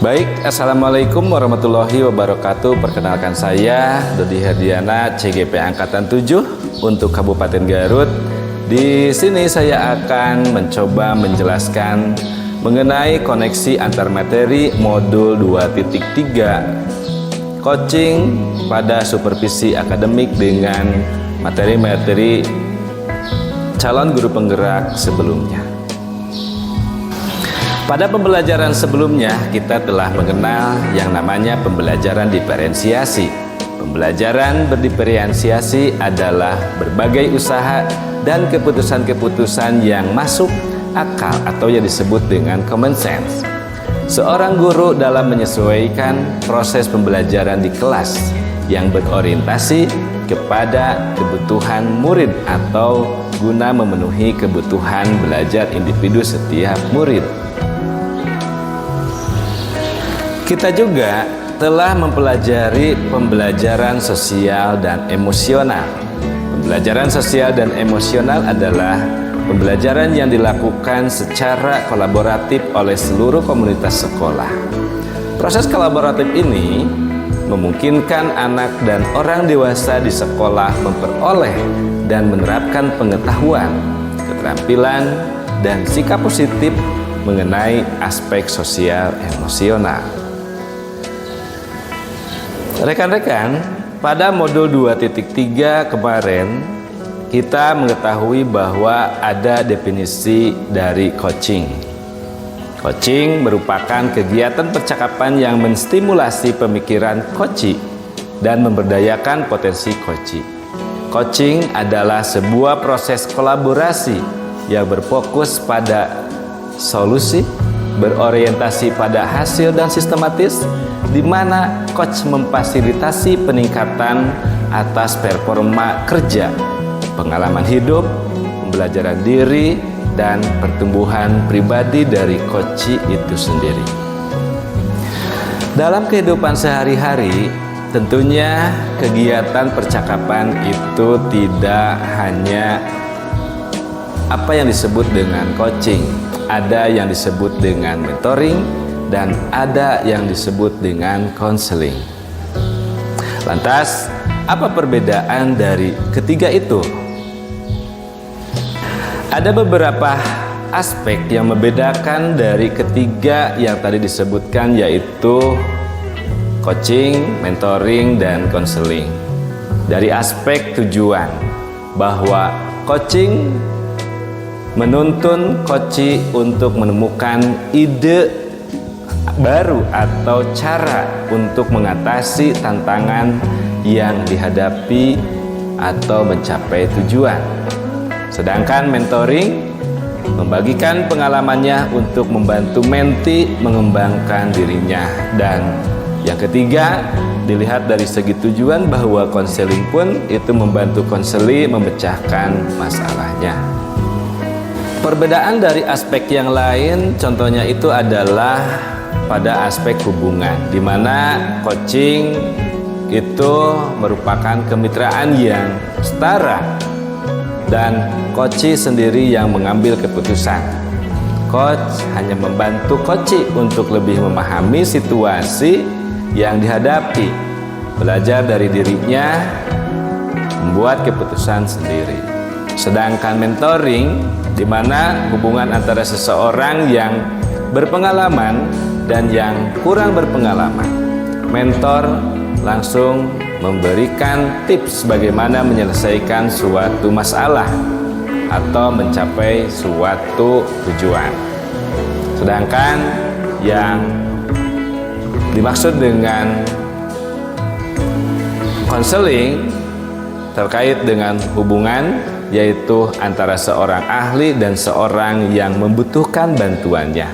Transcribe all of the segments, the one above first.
Baik, Assalamualaikum warahmatullahi wabarakatuh. Perkenalkan saya Dodi Herdiana, CGP Angkatan 7 untuk Kabupaten Garut. Di sini saya akan mencoba menjelaskan mengenai koneksi antar materi modul 2.3 coaching pada supervisi akademik dengan materi-materi calon guru penggerak sebelumnya. Pada pembelajaran sebelumnya, kita telah mengenal yang namanya pembelajaran diferensiasi. Pembelajaran berdiferensiasi adalah berbagai usaha dan keputusan-keputusan yang masuk akal atau yang disebut dengan common sense. Seorang guru dalam menyesuaikan proses pembelajaran di kelas yang berorientasi kepada kebutuhan murid atau guna memenuhi kebutuhan belajar individu setiap murid. Kita juga telah mempelajari pembelajaran sosial dan emosional. Pembelajaran sosial dan emosional adalah pembelajaran yang dilakukan secara kolaboratif oleh seluruh komunitas sekolah. Proses kolaboratif ini memungkinkan anak dan orang dewasa di sekolah memperoleh dan menerapkan pengetahuan, keterampilan, dan sikap positif mengenai aspek sosial emosional. Rekan-rekan, pada modul 2.3 kemarin kita mengetahui bahwa ada definisi dari coaching. Coaching merupakan kegiatan percakapan yang menstimulasi pemikiran coachi dan memberdayakan potensi coachi. Coaching adalah sebuah proses kolaborasi yang berfokus pada solusi, berorientasi pada hasil dan sistematis, di mana coach memfasilitasi peningkatan atas performa kerja, pengalaman hidup, pembelajaran diri, dan pertumbuhan pribadi dari coach itu sendiri. Dalam kehidupan sehari-hari, tentunya kegiatan percakapan itu tidak hanya apa yang disebut dengan coaching. Ada yang disebut dengan mentoring dan ada yang disebut dengan counseling. Lantas, apa perbedaan dari ketiga itu? Ada beberapa aspek yang membedakan dari ketiga yang tadi disebutkan, yaitu coaching, mentoring, dan counseling. Dari aspek tujuan, bahwa coaching menuntun coachi untuk menemukan ide baru atau cara untuk mengatasi tantangan yang dihadapi atau mencapai tujuan. Sedangkan mentoring membagikan pengalamannya untuk membantu menti mengembangkan dirinya. Dan yang ketiga, dilihat dari segi tujuan, bahwa konseling pun itu membantu konseli memecahkan masalahnya. Perbedaan dari aspek yang lain contohnya itu adalah pada aspek hubungan, di mana coaching itu merupakan kemitraan yang setara dan coach sendiri yang mengambil keputusan. Coach hanya membantu coach untuk lebih memahami situasi yang dihadapi, belajar dari dirinya, membuat keputusan sendiri. Sedangkan mentoring, di mana hubungan antara seseorang yang berpengalaman dan yang kurang berpengalaman. Mentor langsung memberikan tips bagaimana menyelesaikan suatu masalah atau mencapai suatu tujuan. Sedangkan yang dimaksud dengan konseling terkait dengan hubungan, yaitu antara seorang ahli dan seorang yang membutuhkan bantuannya.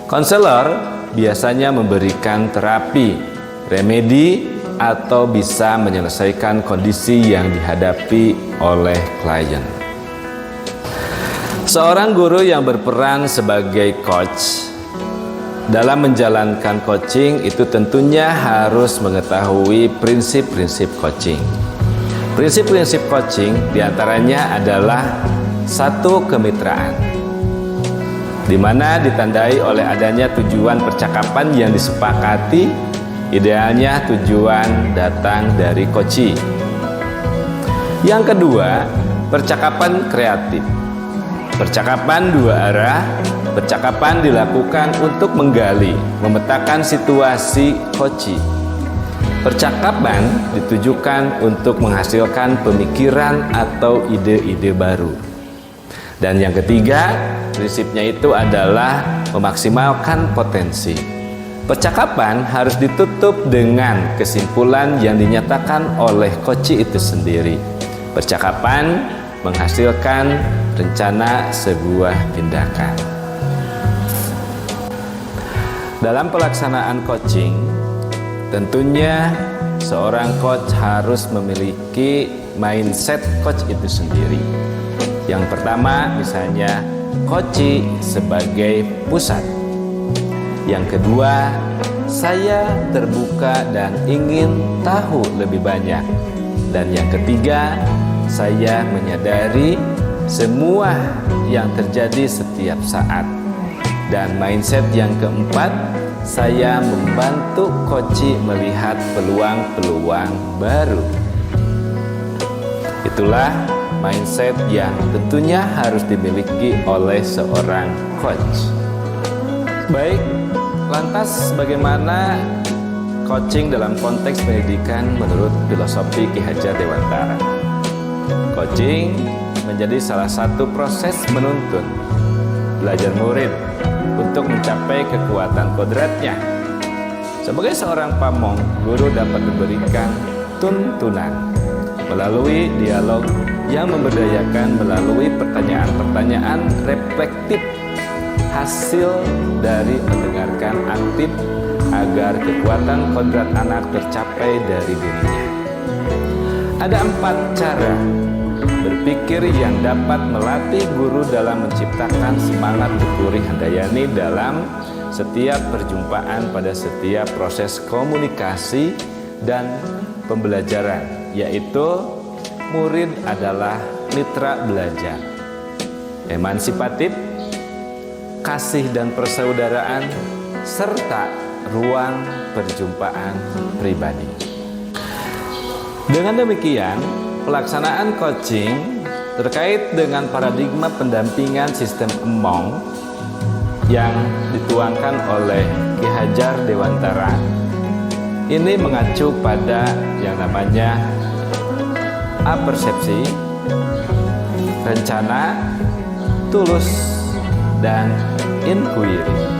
Konselor biasanya memberikan terapi, remedi, atau bisa menyelesaikan kondisi yang dihadapi oleh klien. Seorang guru yang berperan sebagai coach dalam menjalankan coaching itu tentunya harus mengetahui prinsip-prinsip coaching. Prinsip-prinsip coaching diantaranya adalah satu, kemitraan. di mana ditandai oleh adanya tujuan percakapan yang disepakati, idealnya tujuan datang dari koci. Yang kedua, percakapan kreatif. Percakapan dua arah. Percakapan dilakukan untuk menggali, memetakan situasi koci. Percakapan ditujukan untuk menghasilkan pemikiran atau ide-ide baru. Dan yang ketiga, prinsipnya itu adalah memaksimalkan potensi. Percakapan harus ditutup dengan kesimpulan yang dinyatakan oleh koci itu sendiri. Percakapan menghasilkan rencana sebuah tindakan. Dalam pelaksanaan coaching, tentunya seorang coach harus memiliki mindset coach itu sendiri. Yang pertama, misalnya coach sebagai pusat. Yang kedua, saya terbuka dan ingin tahu lebih banyak. Dan yang ketiga, saya menyadari semua yang terjadi setiap saat. Dan mindset yang keempat, saya membantu coach melihat peluang-peluang baru. Itulah mindset yang tentunya harus dimiliki oleh seorang coach. Baik, lantas bagaimana coaching dalam konteks pendidikan menurut filosofi Ki Hajar Dewantara? Coaching menjadi salah satu proses menuntun belajar murid untuk mencapai kekuatan kodratnya. Sebagai seorang pamong, guru dapat memberikan tuntunan melalui dialog yang memberdayakan, melalui pertanyaan-pertanyaan reflektif hasil dari mendengarkan aktif agar kekuatan kodrat anak tercapai dari dirinya. Ada 4 cara berpikir yang dapat melatih guru dalam menciptakan semangat Tuturi Handayani dalam setiap perjumpaan pada setiap proses komunikasi dan pembelajaran, yaitu murid adalah mitra belajar, emansipatif, kasih dan persaudaraan, serta ruang perjumpaan pribadi. Dengan demikian, pelaksanaan coaching terkait dengan paradigma pendampingan sistem Emong yang dituangkan oleh Ki Hajar Dewantara ini mengacu pada yang namanya apersepsi, rencana, tulus, dan inquiry.